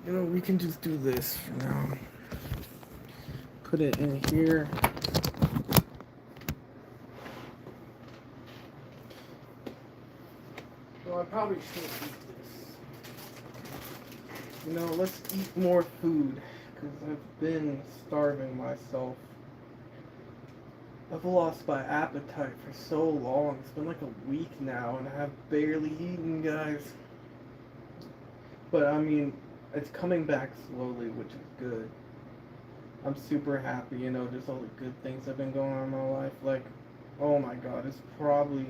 You know, we can just do this for now. Put it in here. Well, I probably should eat this. You know, let's eat more food because I've been starving myself. I've lost my appetite for so long. It's been like a week now and I have barely eaten, guys. But I mean, it's coming back slowly, which is good. I'm super happy, you know, just all the good things that have been going on in my life. Like, oh my god, it's probably.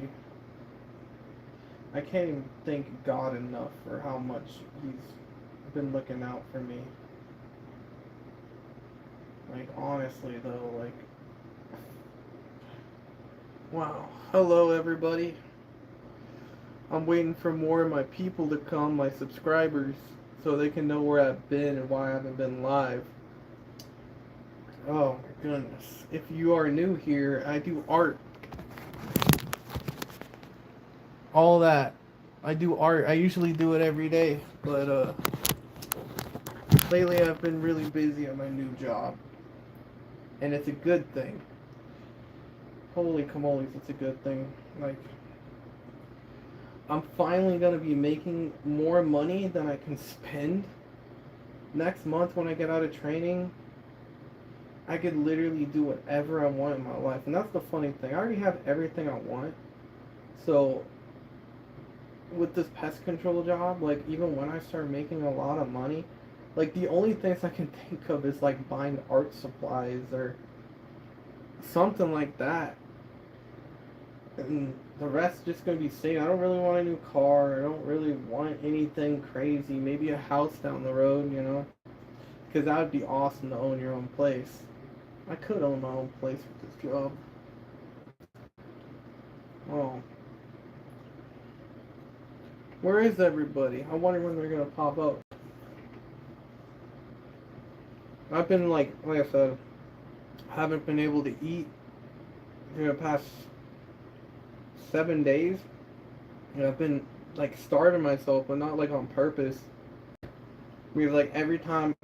I can't even thank God enough for how much He's been looking out for me. Like, honestly, though, like. Wow. Hello, everybody. I'm waiting for more of my people to come, my subscribers, so they can know where I've been and why I haven't been live. Oh my goodness. If you are new here, I do art. All that. I do art. I usually do it every day, but lately I've been really busy at my new job. And it's a good thing. Holy camoles, it's a good thing. Like, I'm finally gonna be making more money than I can spend. Next month when I get out of training, I could literally do whatever I want in my life. And that's the funny thing. I already have everything I want. So, with this pest control job, like, even when I start making a lot of money, like, the only things I can think of is, like, buying art supplies or something like that. And the rest just gonna be staying. I don't really want a new car. I don't really want anything crazy. Maybe a house down the road, you know? Because that would be awesome to own your own place. I could own my own place with this job. Oh. Where is everybody? I wonder when they're gonna pop up. I've been like I said, I haven't been able to eat for the past 7 days. And I've been like starving myself, but not like on purpose. Because like every time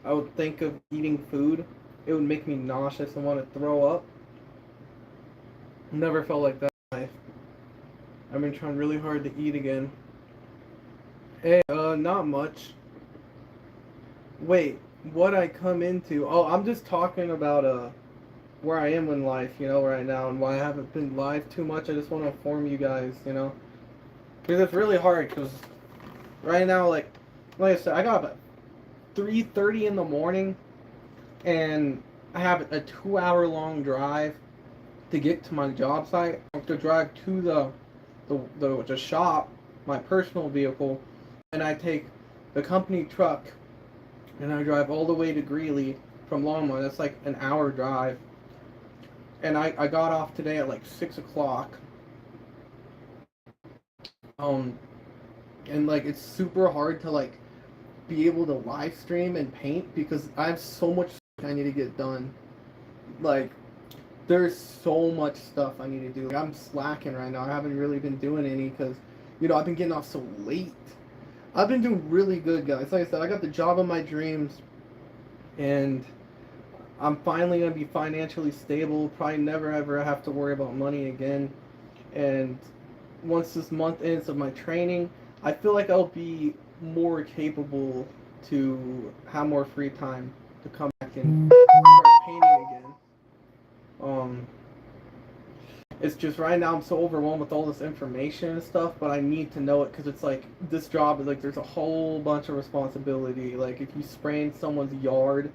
I would think of eating food, it would make me nauseous and want to throw up. Never felt like that in life. I've been trying really hard to eat again. Hey, not much. Wait, what I come into? Oh, I'm just talking about where I am in life, you know, right now, and why I haven't been live too much. I just want to inform you guys, you know, because it's really hard. Because right now, like I said, I got up at 3:30 in the morning, and I have a 2-hour long drive to get to my job site. I have to drive to the shop, my personal vehicle, and I take the company truck, and I drive all the way to Greeley from Longmont. That's like an hour drive. And I got off today at like 6 o'clock. Um, and like it's super hard to like be able to live stream and paint because I have so much I need to get done. Like, there's so much stuff I need to do. Like, I'm slacking right now. I haven't really been doing any because, you know, I've been getting off so late. I've been doing really good, guys. Like I said, I got the job of my dreams, and I'm finally going to be financially stable. Probably never ever have to worry about money again. And once this month ends of my training, I feel like I'll be more capable to have more free time to come back and start painting again. Um, it's just right now I'm so overwhelmed with all this information and stuff, but I need to know it because it's like this job is like there's a whole bunch of responsibility. Like if you spray in someone's yard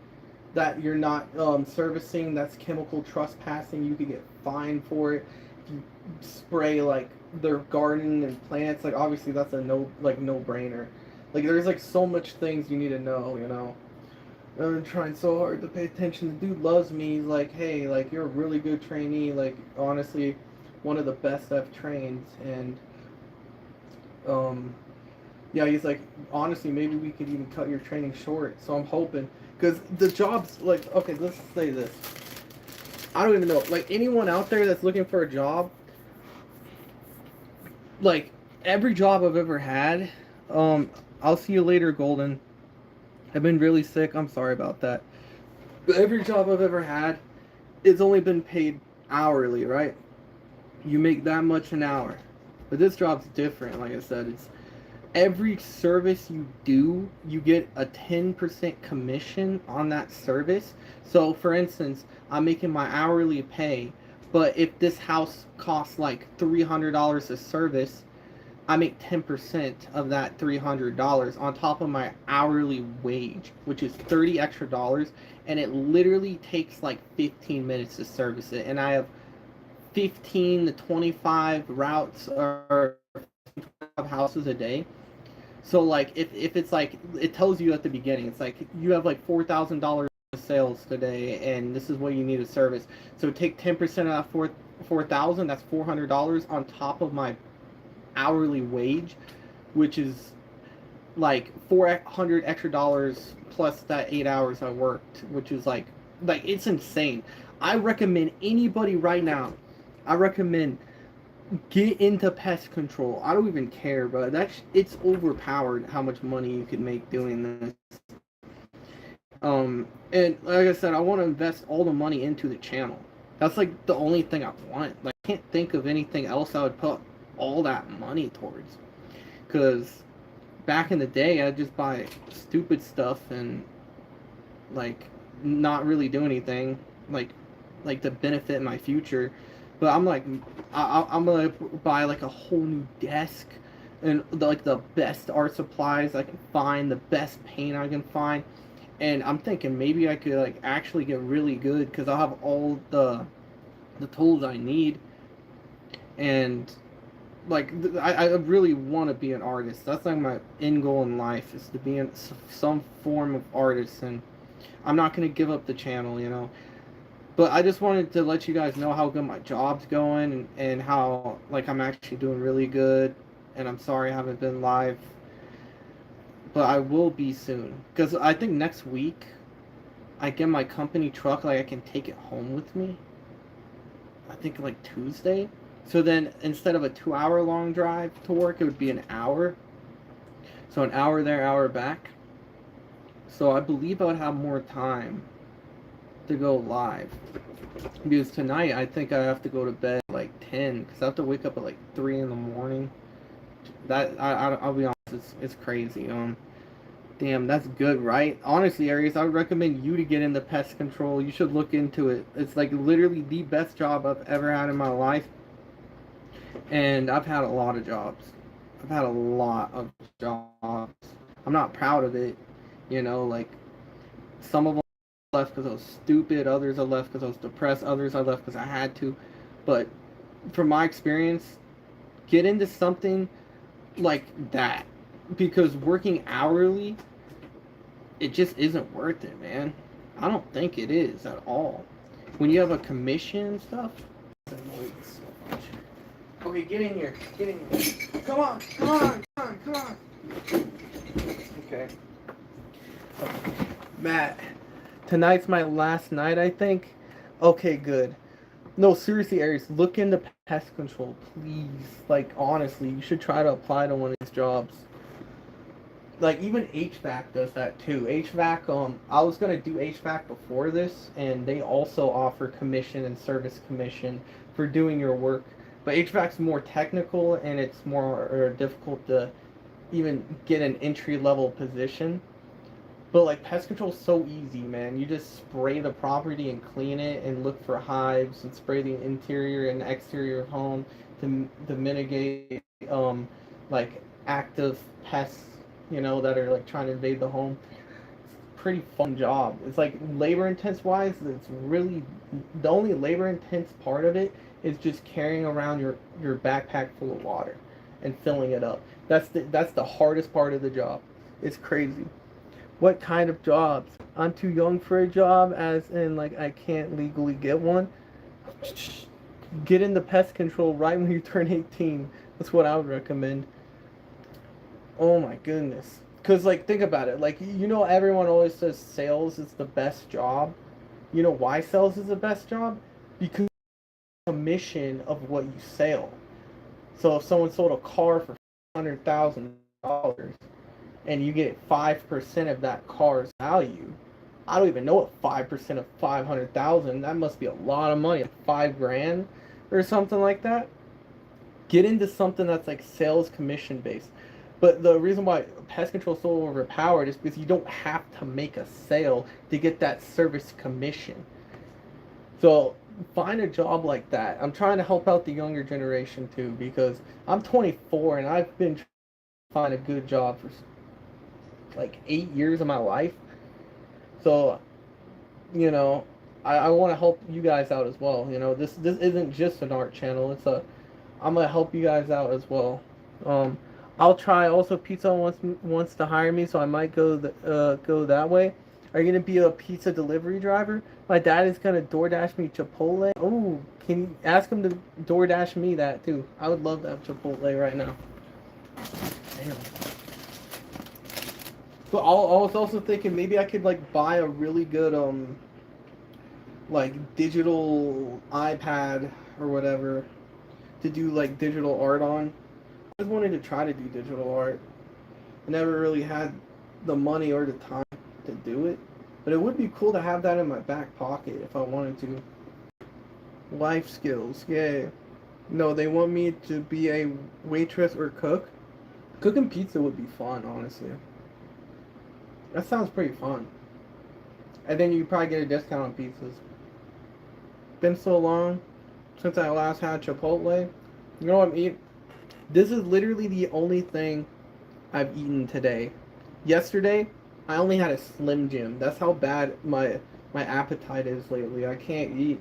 that you're not servicing, that's chemical trespassing. You could get fined for it. If you spray like their garden and plants, like obviously that's a no brainer. Like there's like so much things you need to know, you know. I'm trying so hard to pay attention. The dude loves me. He's like, hey, like you're a really good trainee. Like honestly, one of the best I've trained. And yeah, he's like, honestly, maybe we could even cut your training short. So I'm hoping because the job's like, okay, let's say this. I don't even know. Like anyone out there that's looking for a job, like every job I've ever had, I'll see you later, Golden. I've been really sick. I'm sorry about that. But every job I've ever had, it's only been paid hourly, right? You make that much an hour. But this job's different. Like I said, it's every service you do, you get a 10% commission on that service. So, for instance, I'm making my hourly pay, but if this house costs like $300 a service, I make 10% of that $300 on top of my hourly wage, which is 30 extra dollars, and it literally takes like 15 minutes to service it. And I have 15 to 25 routes or houses a day. So like if it's like it tells you at the beginning, it's like you have like $4,000 sales today, and this is what you need to service. So take 10% of that 4,000. That's $400 on top of my hourly wage, which is like 400 extra dollars plus that 8 hours I worked, which is like it's insane. I recommend anybody right now. I recommend get into pest control. I don't even care, but it's overpowered how much money you can make doing this. And like I said, I want to invest all the money into the channel. That's like the only thing I want. Like, I can't think of anything else I would put all that money towards. Because back in the day, I'd just buy stupid stuff and like not really do anything like to benefit my future. But I'm like, I'm gonna buy like a whole new desk and like the best art supplies I can find, the best paint I can find, and I'm thinking maybe I could like actually get really good because I'll have all the tools I need, and like I really want to be an artist. That's like my end goal in life is to be some form of artist, and I'm not gonna give up the channel, you know. But I just wanted to let you guys know how good my job's going, and how like I'm actually doing really good. And I'm sorry I haven't been live, but I will be soon. Because I think next week I get my company truck, like I can take it home with me. I think like Tuesday. So then instead of a 2 hour long drive to work, it would be an hour. So an hour there, hour back. So I believe I would have more time to go live. Because tonight I think I have to go to bed at like 10 because I have to wake up at like 3 in the morning. That I'll be honest, it's crazy. Damn, that's good, right? Honestly, Aries, I would recommend you to get into pest control. You should look into it. It's like literally the best job I've ever had in my life, and I've had a lot of jobs. I've had a lot of jobs. I'm not proud of it, you know. Like some of them left because I was stupid. Others I left because I was depressed. Others I left because I had to. But from my experience, get into something like that, because working hourly, it just isn't worth it, man. I don't think it is at all. When you have a commission and stuff, it annoys so much. Okay, get in here. Get in here. Come on, come on, come on, come on. Okay. Matt, tonight's my last night, I think. Okay, good. No, seriously, Aries, look into pest control, please. Like, honestly, you should try to apply to one of these jobs. Like, even HVAC does that too. HVAC, I was gonna do HVAC before this, and they also offer commission and service commission for doing your work. But HVAC's more technical, and it's more difficult to even get an entry level position. But like pest control is so easy, man. You just spray the property and clean it, and look for hives, and spray the interior and exterior of home to mitigate like active pests, you know, that are like trying to invade the home. It's a pretty fun job. It's like labor intense wise. It's really the only labor intense part of it is just carrying around your backpack full of water and filling it up. That's the hardest part of the job. It's crazy. What kind of jobs? I'm too young for a job, as in like I can't legally get one. Get into pest control right when you turn 18. That's what I would recommend. Oh my goodness. Cause like think about it. Like you know everyone always says sales is the best job. You know why sales is the best job? Because commission of what you sell. So if someone sold a car for $100,000, and you get 5% of that car's value. I don't even know what 5% of 500,000. That must be a lot of money, like 5 grand or something like that. Get into something that's like sales commission based. But the reason why pest control is so overpowered is because you don't have to make a sale to get that service commission. So find a job like that. I'm trying to help out the younger generation too because I'm 24 and I've been trying to find a good job for like 8 years of my life. So, you know, I want to help you guys out as well. You know, this isn't just an art channel. I'm gonna help you guys out as well. Um, I'll try. Also, Pizza wants to hire me, so I might go that way. Are you gonna be a pizza delivery driver? My dad is gonna DoorDash me Chipotle. Oh, can you ask him to DoorDash me that too? I would love to have Chipotle right now. Damn. But I was also thinking maybe I could like buy a really good like digital iPad or whatever to do like digital art on. I just wanted to try to do digital art. I never really had the money or the time to do it. But it would be cool to have that in my back pocket if I wanted to. Life skills, yay. No, they want me to be a waitress or cook. Cooking pizza would be fun, honestly. That sounds pretty fun. And then you probably get a discount on pizzas. Been so long since I last had Chipotle. You know what I'm eating? This is literally the only thing I've eaten today. Yesterday, I only had a Slim Jim. That's how bad my appetite is lately. I can't eat.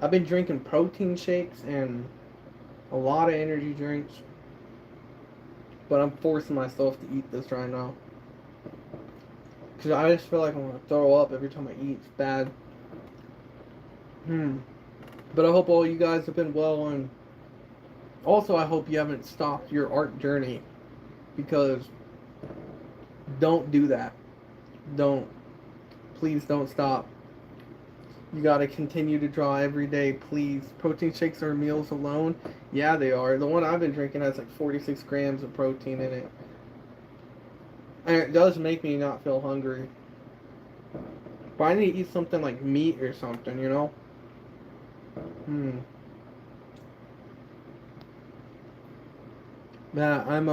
I've been drinking protein shakes and a lot of energy drinks. But I'm forcing myself to eat this right now. Because I just feel like I want to throw up every time I eat. It's bad. But I hope all you guys have been well, and also I hope you haven't stopped your art journey, because don't do that. Don't. Please don't stop. You gotta continue to draw every day, please. Protein shakes are meals alone. Yeah, they are. The one I've been drinking has like 46 grams of protein in it. And it does make me not feel hungry. But I need to eat something like meat or something, you know? Yeah, I'm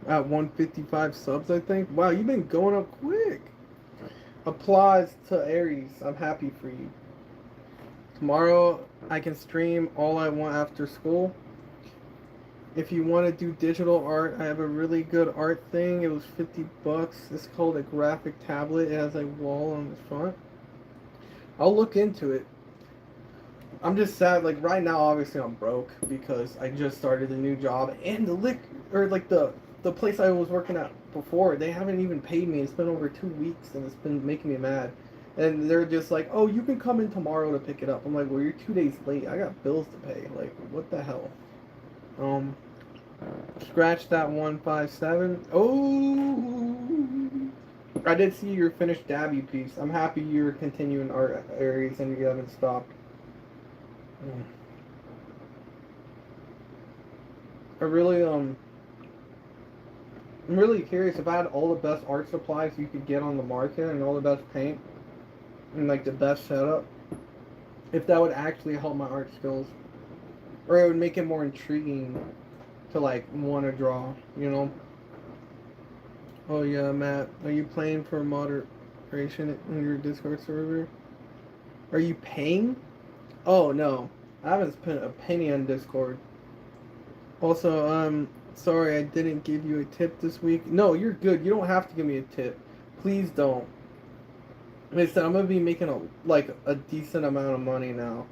at 155 subs, I think. Wow, you've been going up quick. Applause to Aries. I'm happy for you. Tomorrow I can stream all I want after school. If you want to do digital art, I have a really good art thing. It was 50 bucks. It's called a graphic tablet. It has a wall on the front. I'll look into it. I'm just sad, like right now obviously I'm broke because I just started a new job, and the place I was working at before, they haven't even paid me. It's been over 2 weeks and it's been making me mad. And they're just like, oh, you can come in tomorrow to pick it up. I'm like, well, you're 2 days late. I got bills to pay. Like, what the hell? Scratch that 157. Oh, I did see your finished Dabby piece. I'm happy you're continuing art, Aries, and you haven't stopped. I'm really curious if I had all the best art supplies you could get on the market and all the best paint and like the best setup, if that would actually help my art skills, or it would make it more intriguing to like want to draw, you know? Oh yeah, Matt, are you playing for moderation in your Discord server? Are you paying? Oh no, I haven't spent a penny on Discord. Also, sorry I didn't give you a tip this week. No, you're good. You don't have to give me a tip. Please don't. Like I said, I'm gonna be making a decent amount of money now.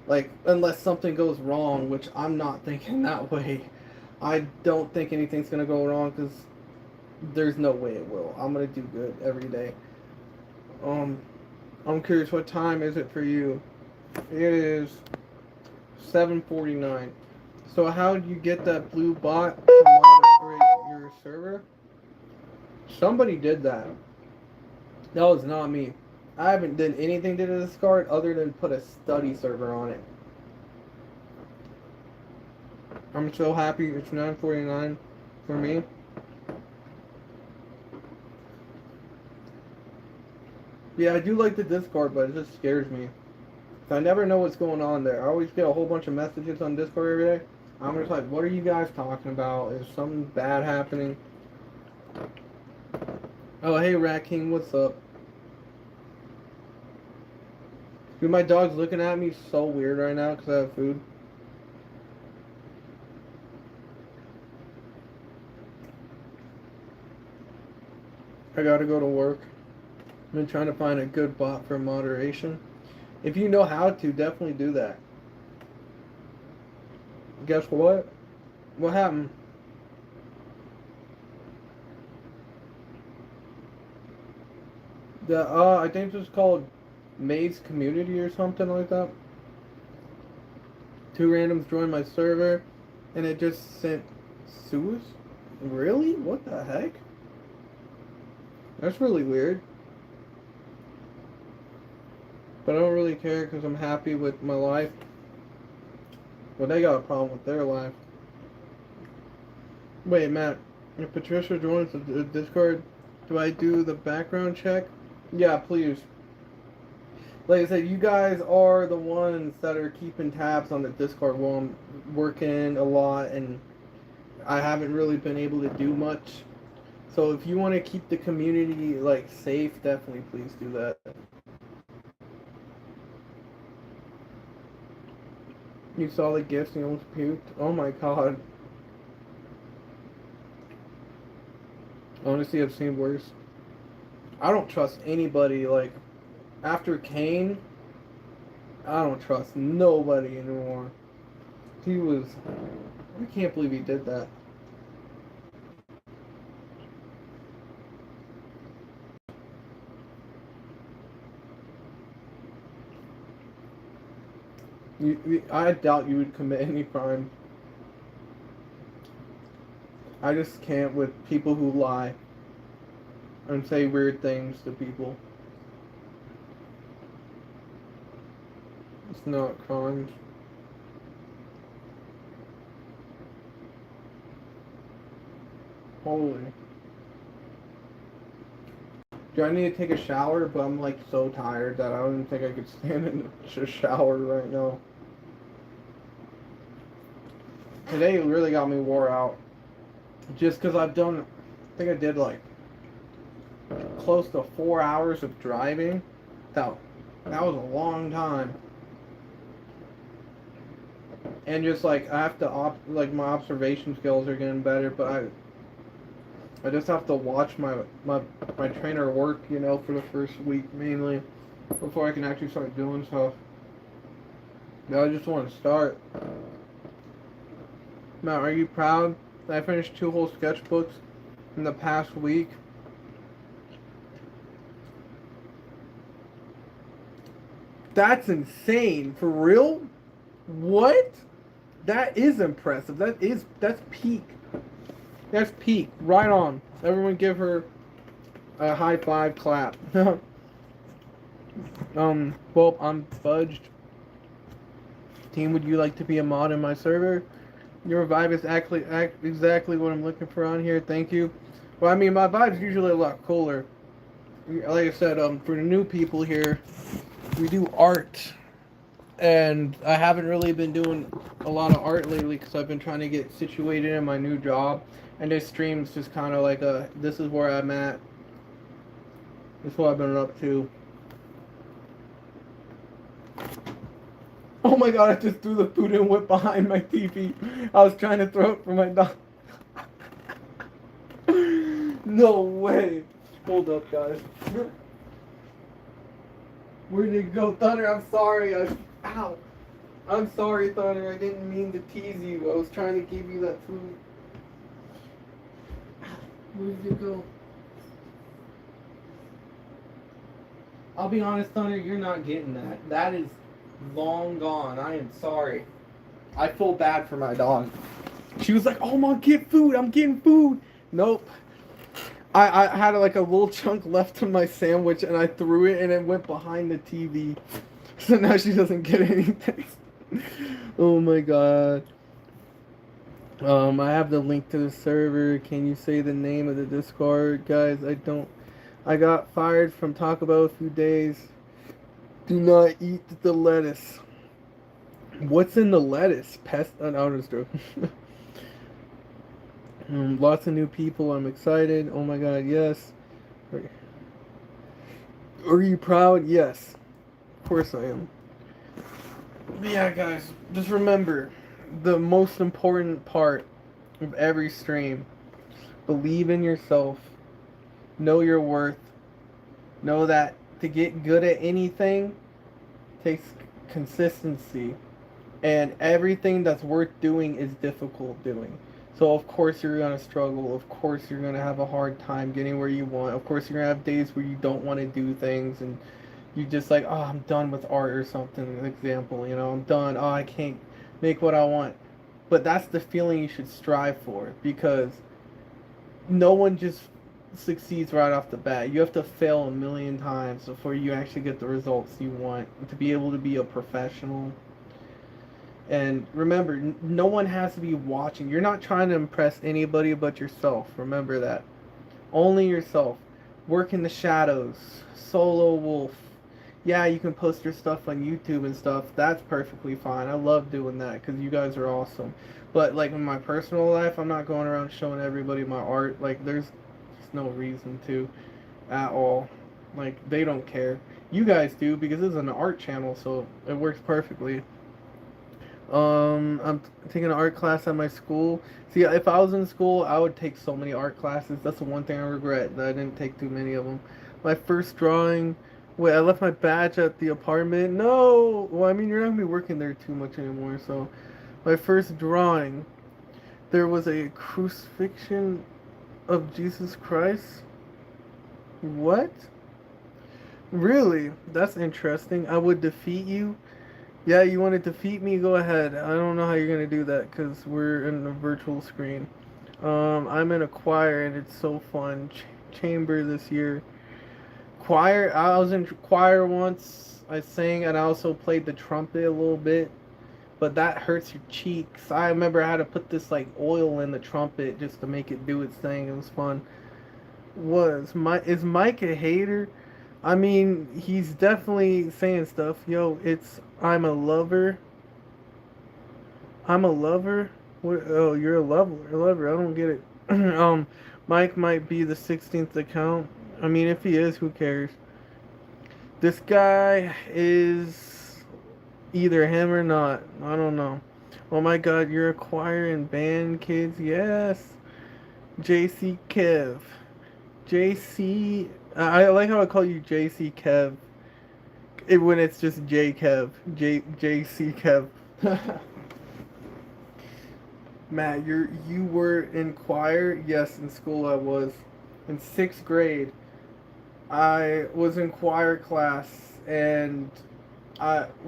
Like, unless something goes wrong, which I'm not thinking that way. I don't think anything's gonna go wrong because there's no way it will. I'm gonna do good every day. I'm curious, what time is it for you? It is 7:49. So how did you get that blue bot to moderate your server? Somebody did that. That was not me. I haven't done anything to the Discord other than put a study server on it. I'm so happy it's 9:49 for me. Yeah, I do like the Discord, but it just scares me. I never know what's going on there. I always get a whole bunch of messages on Discord every day. I'm just like, what are you guys talking about? Is something bad happening? Oh, hey, Rat King, what's up? Dude, my dog's looking at me so weird right now because I have food. I gotta go to work. I've been trying to find a good bot for moderation. If you know how to, definitely do that. Guess what? What happened? I think this is called Maze Community or something like that. Two randoms joined my server, and it just sent Suez? Really? What the heck? That's really weird. But I don't really care because I'm happy with my life. Well, they got a problem with their life. Wait, Matt, if Patricia joins the Discord, do I do the background check? Yeah, please. Like I said, you guys are the ones that are keeping tabs on the Discord while I'm working a lot and I haven't really been able to do much. So if you want to keep the community like safe, definitely please do that. You saw the gifts and you almost puked? Oh my god. Honestly, I've seen worse. I don't trust anybody, like, after Kane, I don't trust nobody anymore. He was... I can't believe he did that. I doubt you would commit any crime. I just can't with people who lie and say weird things to people. It's not crimes. Holy. Do I need to take a shower? But I'm like so tired that I don't even think I could stand in a shower right now. Today really got me wore out. Just because I've done, I think I did like close to 4 hours of driving. That was a long time. And just like I have to like my observation skills are getting better, but I just have to watch my trainer work, you know, for the first week mainly before I can actually start doing stuff. But I just want to start. Matt, are you proud that I finished 2 whole sketchbooks in the past week? That's insane. For real? What? That is impressive. That's peak. That's peak. Right on. Everyone give her a high five clap. Well, I'm Fudged. Team, would you like to be a mod in my server? Your vibe is exactly what I'm looking for on here. Thank you. Well, I mean, my vibe's usually a lot cooler. Like I said, for the new people here, we do art. And I haven't really been doing a lot of art lately because I've been trying to get situated in my new job. And this stream's just kind of like this is where I'm at. This is what I've been up to. Oh my god, I just threw the food and went behind my TV. I was trying to throw it for my dog. No way. Hold up, guys. Where did it go? Thunder, I'm sorry. Ow. I'm sorry, Thunder. I didn't mean to tease you. I was trying to give you that food. Where did it go? I'll be honest, Thunder, you're not getting that. That is long gone. I am sorry. I feel bad for my dog. She was like, oh, Mom, get food. I'm getting food. Nope. I had like a little chunk left of my sandwich and I threw it and it went behind the TV. So now she doesn't get anything. Oh my god. I have the link to the server. Can you say the name of the Discord? Guys, I don't I got fired from Taco Bell a few days. Do not eat the lettuce. What's in the lettuce? Pest? No, I'm just joking. Lots of new people. I'm excited. Oh my god, yes. Are you proud? Yes. Of course I am. But yeah, guys, just remember the most important part of every stream. Believe in yourself. Know your worth. Know that to get good at anything takes consistency. And everything that's worth doing is difficult doing. So of course you're gonna struggle. Of course you're gonna have a hard time getting where you want. Of course you're gonna have days where you don't want to do things and you just like, oh, I'm done with art or something. An example, I'm done. Oh, I can't make what I want. But that's the feeling you should strive for because no one just succeeds right off the bat. You have to fail a million times before you actually get the results you want to be able to be a professional. And remember, no one has to be watching. You're not trying to impress anybody but yourself. Remember that. Only yourself. Work in the shadows. Solo wolf. Yeah, you can post your stuff on YouTube and stuff. That's perfectly fine. I love doing that because you guys are awesome. But like in my personal life, I'm not going around showing everybody my art. Like there's just no reason to at all. Like they don't care. You guys do because this is an art channel, so it works perfectly. I'm taking an art class at my school. See, if I was in school, I would take so many art classes. That's the one thing I regret, that I didn't take too many of them. My first drawing, wait, I left my badge at the apartment. No! Well, I mean, you're not going to be working there too much anymore, so. My first drawing, there was a crucifixion of Jesus Christ. What? Really? That's interesting. I would defeat you. Yeah, you want to defeat me? Go ahead. I don't know how you're going to do that because we're in a virtual screen. I'm in a choir and it's so fun. Chamber this year. Choir, I was in choir once. I sang and I also played the trumpet a little bit. But that hurts your cheeks. I remember I had to put this like oil in the trumpet just to make it do its thing. It was fun. Is Mike a hater? I mean, he's definitely saying stuff. Yo, I'm a lover. I'm a lover. What? Oh, you're a lover. I don't get it. Mike might be the 16th account. I mean, if he is, who cares? This guy is either him or not. I don't know. Oh my God, you're a choir and band kids. Yes. JC Kev. JC. I like how I call you JC Kev. When it's just J Kev. JC Kev. Matt, you were in choir? Yes, in school I was. In 6th grade, I was in choir class, and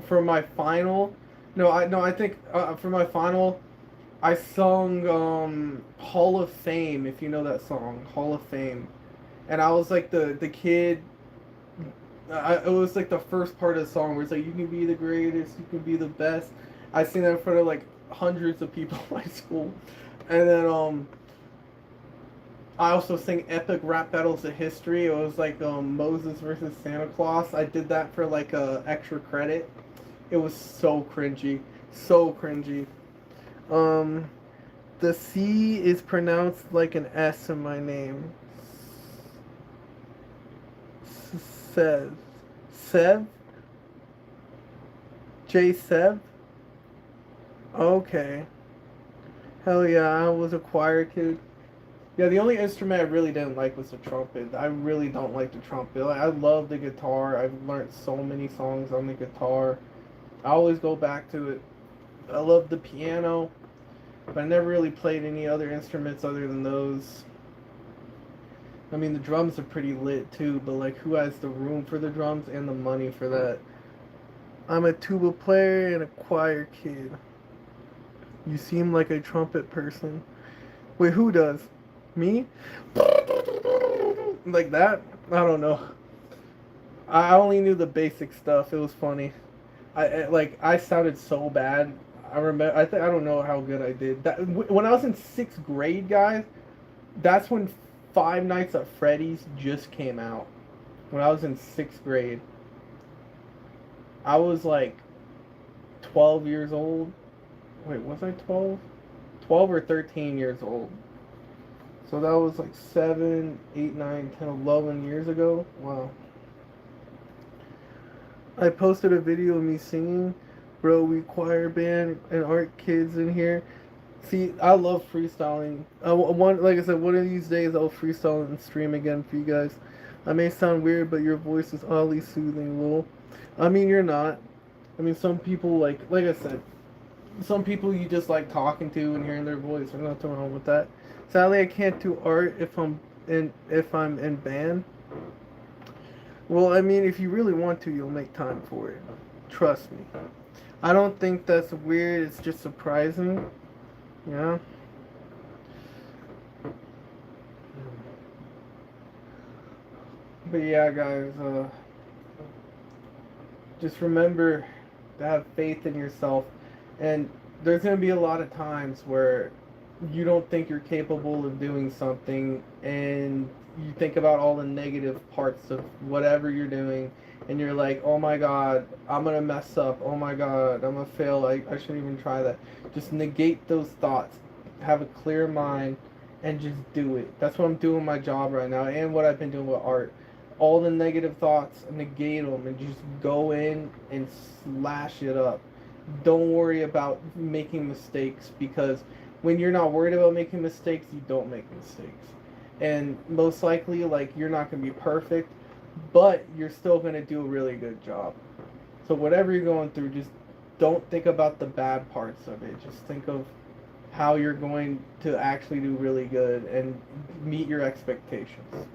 for my final, I think for my final, I sung Hall of Fame, if you know that song, Hall of Fame, and I was like the kid. It was like the first part of the song where it's like you can be the greatest, you can be the best. I sing that in front of like hundreds of people in my school, and then I also sang Epic Rap Battles of History. It was like Moses versus Santa Claus. I did that for like extra credit. It was so cringy, so cringy. The C is pronounced like an S in my name. Sev. Sev? J Sev? Okay. Hell yeah, I was a choir kid. Yeah, the only instrument I really didn't like was the trumpet. I really don't like the trumpet. Like, I love the guitar. I've learned so many songs on the guitar. I always go back to it. I love the piano, but I never really played any other instruments other than those. I mean, the drums are pretty lit too, but like, who has the room for the drums and the money for that? I'm a tuba player and a choir kid. You seem like a trumpet person. Wait, who does? Me? Like that? I don't know. I only knew the basic stuff. It was funny. I sounded so bad. I remember. I don't know how good I did. When I was in 6th grade, guys, that's when Five Nights at Freddy's just came out when I was in 6th grade. I was like 12 years old. Wait, was I 12? 12 or 13 years old. So that was like 7, 8, 9, 10, 11 years ago. Wow. I posted a video of me singing. Bro, we choir band and art kids in here. See, I love freestyling. Like I said, one of these days I'll freestyle and stream again for you guys. I may sound weird, but your voice is oddly soothing, lol. I mean, you're not. I mean, some people like I said, some people you just like talking to and hearing their voice. There's nothing wrong with that. Sadly, I can't do art if I'm in band. Well, I mean, if you really want to, you'll make time for it. Trust me. I don't think that's weird. It's just surprising. Yeah. But yeah, guys, just remember to have faith in yourself. And there's going to be a lot of times where you don't think you're capable of doing something, and you think about all the negative parts of whatever you're doing, and you're like, oh my god, I'm going to mess up. Oh my god, I'm going to fail. I shouldn't even try that. Just negate those thoughts. Have a clear mind and just do it. That's what I'm doing my job right now, and what I've been doing with art. All the negative thoughts, negate them, and just go in and slash it up. Don't worry about making mistakes, because when you're not worried about making mistakes, you don't make mistakes. And most likely, like, you're not going to be perfect, but you're still going to do a really good job. So whatever you're going through, just don't think about the bad parts of it. Just think of how you're going to actually do really good and meet your expectations.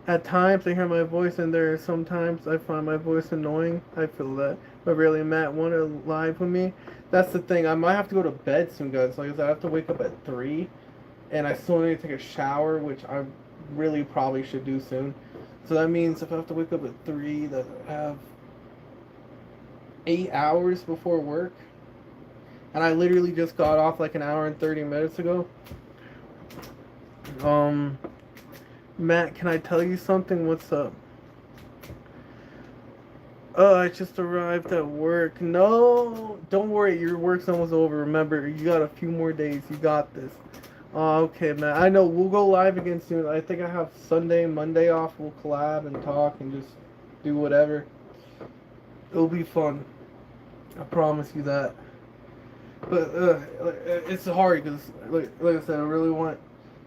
At times I hear my voice, and there are sometimes I find my voice annoying. I feel that. But really, Matt, want to live with me? That's the thing. I might have to go to bed soon, guys. Like I said, I have to wake up at 3, and I still need to take a shower, which I really probably should do soon. So that means if I have to wake up at 3, that I have 8 hours before work. And I literally just got off like an hour and 30 minutes ago. Matt, can I tell you something? What's up? Oh, I just arrived at work. No, don't worry. Your work's almost over. Remember, you got a few more days. You got this. Oh, okay, Matt. I know. We'll go live again soon. I think I have Sunday, Monday off. We'll collab and talk and just do whatever. It'll be fun. I promise you that. But it's hard because, like I said, I really want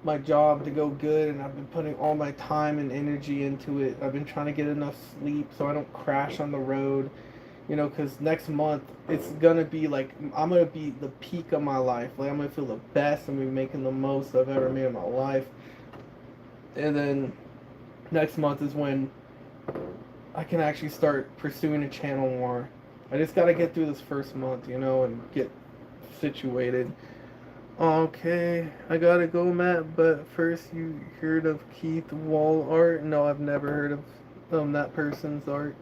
my job to go good, and I've been putting all my time and energy into it. I've been trying to get enough sleep so I don't crash on the road, you know, because next month it's gonna be like, I'm gonna be the peak of my life. Like, I'm gonna feel the best. I'm gonna be making the most I've ever made in my life. And then next month is when I can actually start pursuing a channel more. I just gotta get through this first month, you know, and get situated. Okay, I gotta go, Matt, but first, you heard of Keith Wall art? No, I've never heard of that person's art.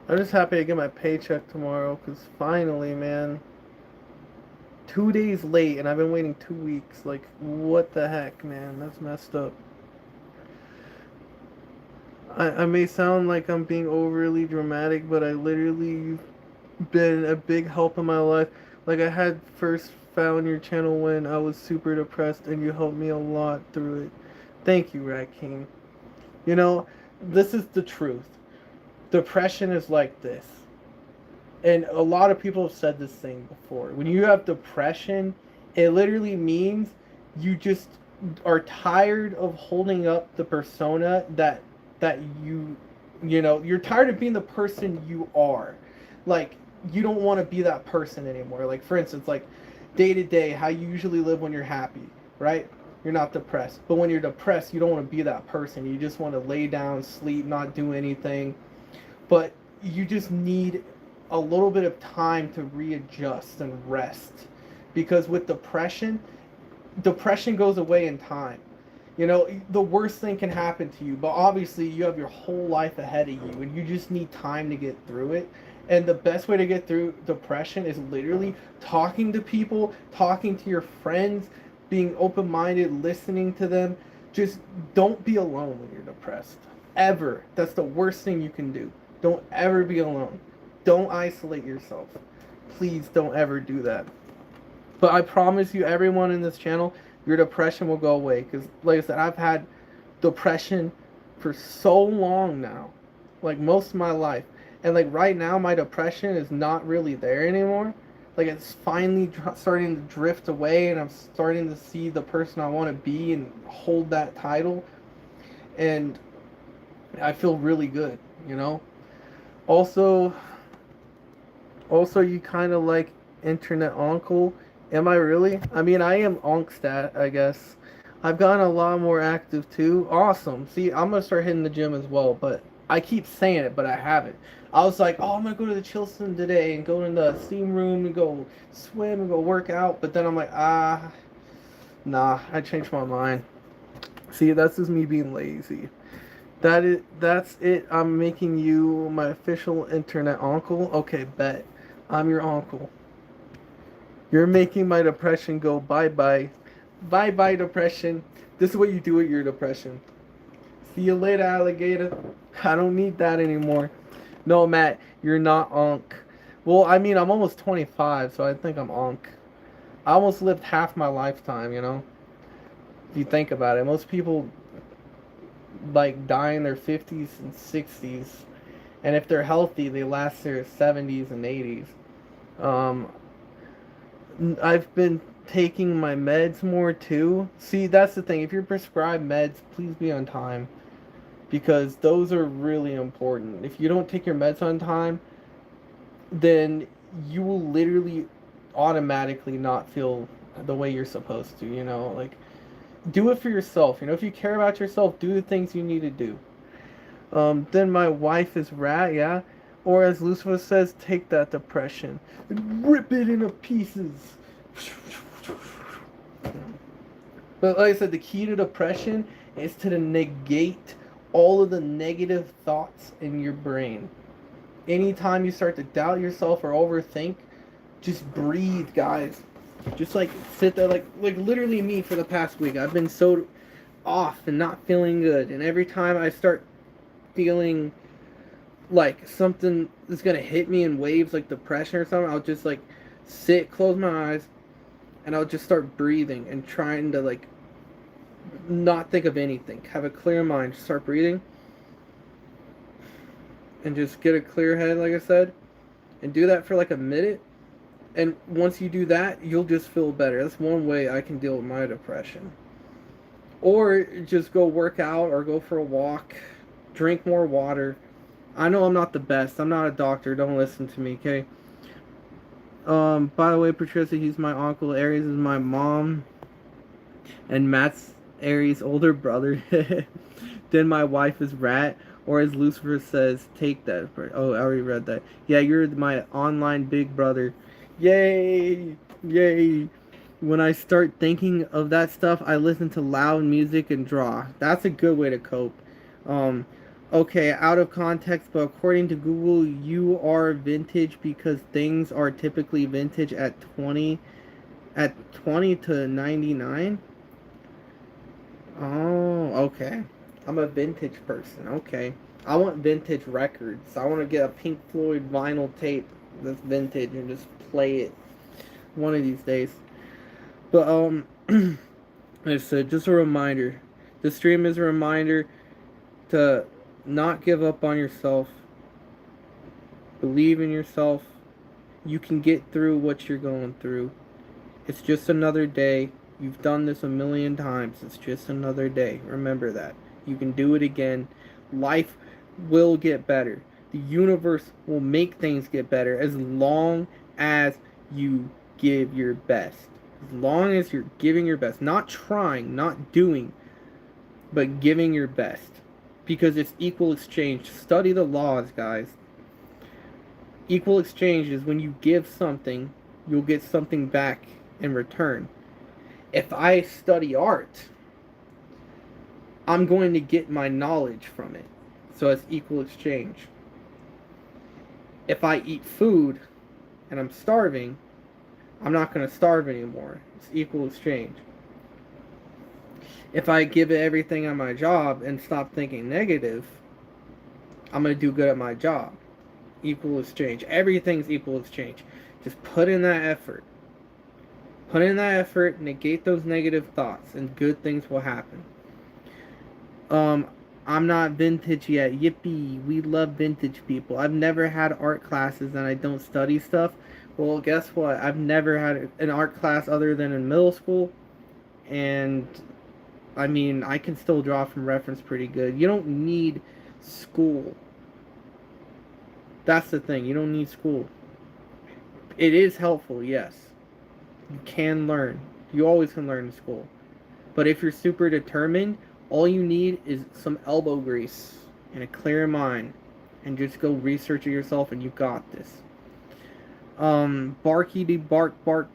I'm just happy to get my paycheck tomorrow, because finally, man, 2 days late, and I've been waiting 2 weeks. Like, what the heck, man? That's messed up. I may sound like I'm being overly dramatic, but I literally, you've been a big help in my life. Like, I had first found your channel when I was super depressed, and you helped me a lot through it. Thank you, Rat King. You know, this is the truth. Depression is like this. And a lot of people have said this thing before. When you have depression, it literally means you just are tired of holding up the persona that you know, you're tired of being the person you are. Like, you don't want to be that person anymore. Like, for instance, like, day to day, how you usually live when you're happy, right? You're not depressed. But when you're depressed, you don't want to be that person. You just want to lay down, sleep, not do anything. But you just need a little bit of time to readjust and rest. Because with depression goes away in time. You know, the worst thing can happen to you, but obviously you have your whole life ahead of you and you just need time to get through it. And the best way to get through depression is literally talking to people, talking to your friends, being open minded, listening to them. Just don't be alone when you're depressed. Ever. That's the worst thing you can do. Don't ever be alone. Don't isolate yourself. Please don't ever do that. But I promise you, everyone in this channel, your depression will go away. Because, like I said, I've had depression for so long now. Like, most of my life. And, like, right now, my depression is not really there anymore. Like, it's finally starting to drift away. And I'm starting to see the person I want to be and hold that title. And I feel really good, you know? Also, you kind of like internet uncle. Am I really? I mean, I am Onkstat, I guess. I've gotten a lot more active too. Awesome. See, I'm gonna start hitting the gym as well, but I keep saying it, but I haven't. I was like, oh, I'm gonna go to the Chilson today and go in the steam room and go swim and go work out, but then I'm like, nah, I changed my mind. See, that's just me being lazy. That's it. I'm making you my official internet uncle. Okay, bet. I'm your uncle. You're making my depression go bye-bye. Bye-bye, depression. This is what you do with your depression. See you later, alligator. I don't need that anymore. No, Matt, you're not Onk. Well, I mean, I'm almost 25, so I think I'm Onk. I almost lived half my lifetime, you know? If you think about it. Most people, like, die in their 50s and 60s. And if they're healthy, they last their 70s and 80s. I've been taking my meds more too. See, that's the thing. If you're prescribed meds, please be on time. Because those are really important. If you don't take your meds on time, then you will literally automatically not feel the way you're supposed to, you know? Like, do it for yourself. You know, if you care about yourself, do the things you need to do. Then my wife is rat, yeah? Or as Lucifer says, take that depression and rip it into pieces. But like I said, the key to depression is to negate all of the negative thoughts in your brain. Anytime you start to doubt yourself or overthink, just breathe, guys. Just like sit there, like literally me for the past week. I've been so off and not feeling good. And every time I start feeling like something is gonna hit me in waves, like depression or something, I'll just like sit, close my eyes, and I'll just start breathing and trying to like not think of anything, have a clear mind, just start breathing and just get a clear head, like I said, and do that for like a minute. And once you do that, you'll just feel better. That's one way I can deal with my depression. Or just go work out or go for a walk, drink more water. I know I'm not the best. I'm not a doctor. Don't listen to me, okay? By the way, Patricia, he's my uncle. Aries is my mom. And Matt's Aries' older brother. Then my wife is Rat. Or as Lucifer says, take that. Oh, I already read that. Yeah, you're my online big brother. Yay! Yay! When I start thinking of that stuff, I listen to loud music and draw. That's a good way to cope. Okay, out of context, but according to Google, you are vintage because things are typically vintage at 20 to 99. Oh, okay. I'm a vintage person. Okay. I want vintage records. I want to get a Pink Floyd vinyl tape that's vintage and just play it one of these days. But like I said, just a reminder. The stream is a reminder to not give up on yourself. Believe in yourself. You can get through what you're going through. It's just another day. You've done this a million times. It's just another day. Remember that. You can do it again. Life will get better. The universe will make things get better as long as you give your best. As long as you're giving your best. Not trying, not doing, but giving your best. Because it's equal exchange. Study the laws, guys. Equal exchange is when you give something, you'll get something back in return. If I study art I'm going to get my knowledge from it. So it's equal exchange. If I eat food and I'm starving, I'm not going to starve anymore. It's equal exchange. If I give it everything on my job and stop thinking negative, I'm going to do good at my job. Equal exchange. Everything's equal exchange. Just put in that effort. Put in that effort, negate those negative thoughts, and good things will happen. I'm not vintage yet. Yippee. We love vintage people. I've never had art classes and I don't study stuff. Well, guess what? I've never had an art class other than in middle school. And, I mean, I can still draw from reference pretty good. You don't need school. That's the thing. You don't need school. It is helpful, yes. You can learn. You always can learn in school. But if you're super determined, all you need is some elbow grease and a clear mind. And just go research it yourself and you got this. Barky de bark bark.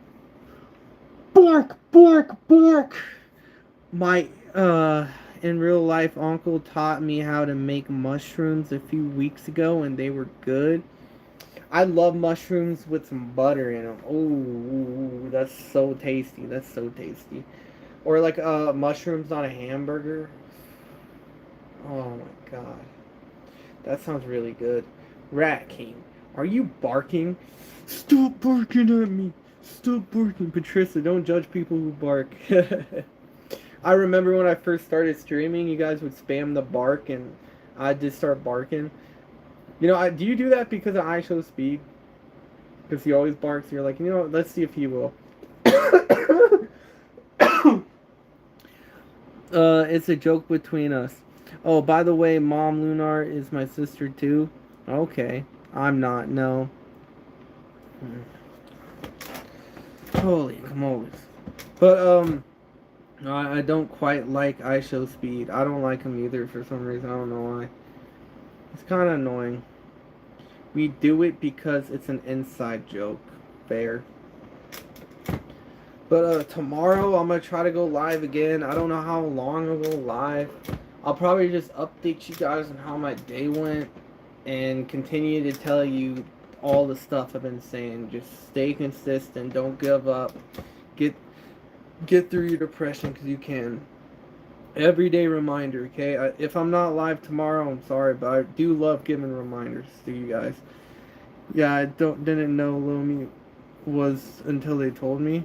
Bark, bark, bark! My, in real life uncle taught me how to make mushrooms a few weeks ago and they were good. I love mushrooms with some butter in them. Oh, that's so tasty. That's so tasty. Or like mushrooms on a hamburger. Oh my god. That sounds really good. Rat King, are you barking? Stop barking at me. Stop barking. Patricia, don't judge people who bark. I remember when I first started streaming, you guys would spam the bark and I'd just start barking. You know, do you do that because of IShowSpeed? Because he always barks. You're like, you know what? Let's see if he will. It's a joke between us. Oh, by the way, Mom Lunar is my sister too. Okay, I'm not. No. Holy camolers. But no, I don't quite like IShowSpeed. I don't like him either for some reason. I don't know why. It's kind of annoying. We do it because it's an inside joke. Fair. But tomorrow I'm going to try to go live again. I don't know how long I'll go live. I'll probably just update you guys on how my day went. And continue to tell you all the stuff I've been saying. Just stay consistent. Don't give up. Get through your depression because you can. Everyday reminder, okay? If I'm not live tomorrow, I'm sorry, but I do love giving reminders to you guys. Yeah, I didn't know Lomi was until they told me.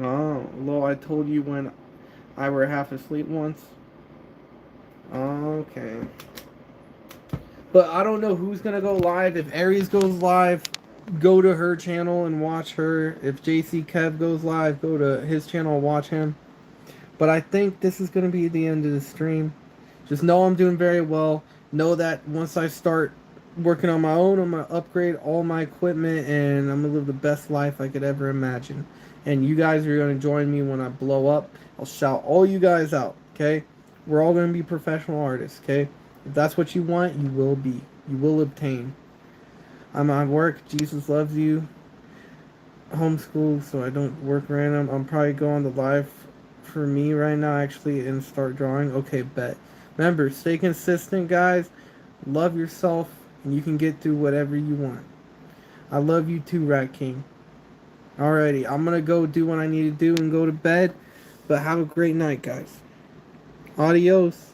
Oh, Lo, I told you when I were half asleep once. Okay. But I don't know who's gonna go live. If Aries goes live, go to her channel and watch her. If JC Kev goes live, go to his channel and watch him. But I think this is going to be the end of the stream. Just know I'm doing very well. Know that once I start working on my own, I'm going to upgrade all my equipment and I'm going to live the best life I could ever imagine. And you guys are going to join me when I blow up. I'll shout all you guys out, okay? We're all going to be professional artists, okay? If that's what you want, you will be. You will obtain. I'm at work. Jesus loves you. Homeschool, so I don't work random. I'm probably going to live for me right now actually and start drawing. Okay, bet. Remember, stay consistent, guys. Love yourself and you can get through whatever you want. I love you too, Rat King. Alrighty, I'm gonna go do what I need to do and go to bed, but have a great night, guys. Adios.